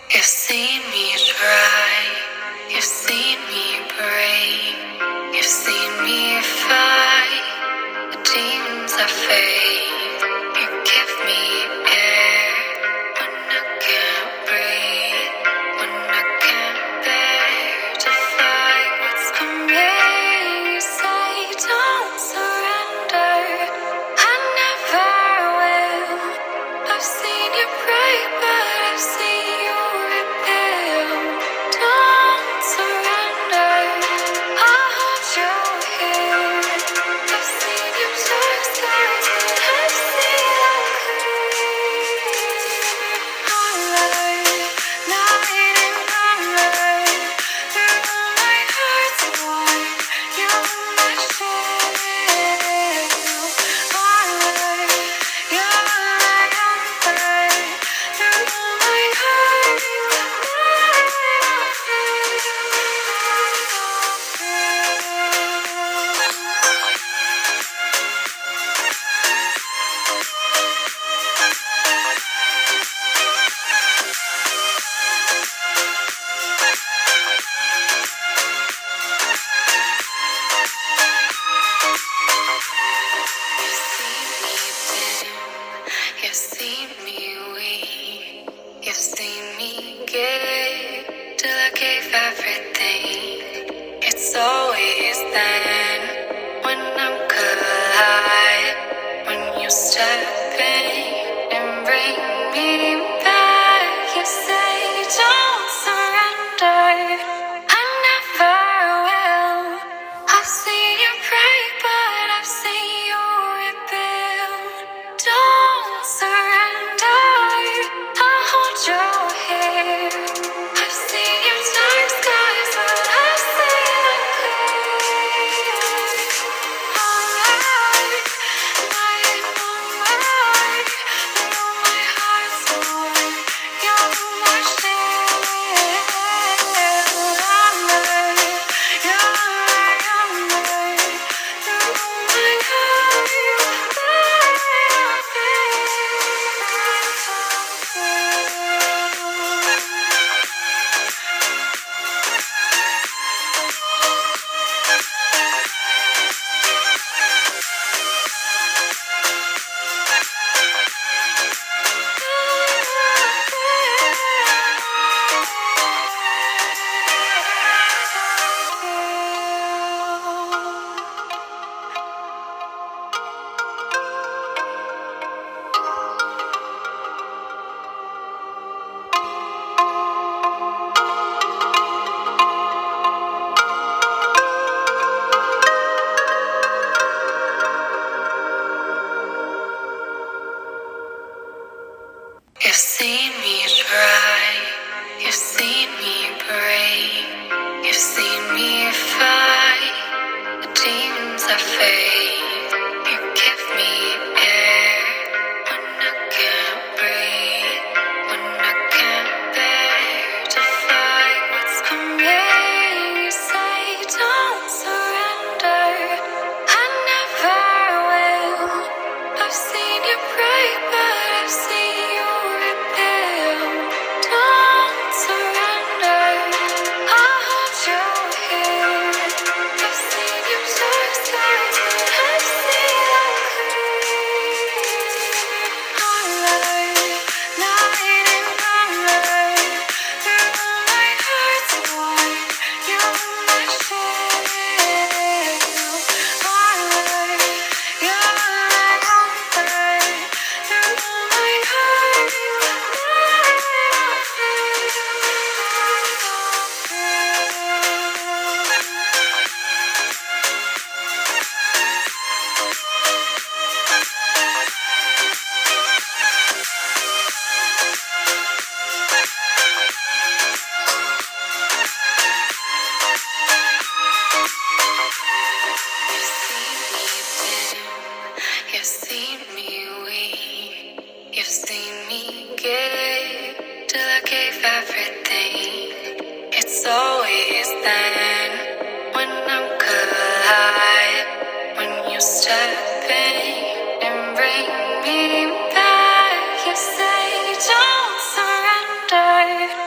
You've seen me try, you've seen me break, you've seen me fight the demons I face. You give me air when I can't breathe, when I can't bear to fight what's coming. You say don't surrender, I never will. I've seen you break, but I've seen you rebuild. Don't surrender, I'll hold you here. I've seen you dark skies, but I've seen them clear. Alright, night and alright, through my heart's wide, you're my shield. Alright, you're my comfort, through my heart, you've seen me weak, you've seen me give till I gave everything. It's always then when I'm collide, when you step in and bring me back. You say don't surrender, I never will. I've seen you break, but I've seen you rebuild. Don't surrender, I'll hold your hand. I've seen your dark skies, but I've seen them clear. Alright, night and alright, through my heart's door, you're my shield. Alright, you're my comfort, through my heart, You've seen me try, you've seen me break, you've seen me fight the demons I face. You give me air when I can't breathe, when I can't bear to fight what's coming. You say don't surrender, I never will. I've seen you break, but I've seen you rebuild. Don't surrender, I'll hold you here. I've seen you dark skies, but I've seen them clear. Alright, night and alright, through my heart's wide, you're my shield. Alright, you're my comfort, through my heart, you've seen me weak, you've seen me give till I gave everything. It's always then when I'm collide, when you step in and bring me back. You say don't surrender.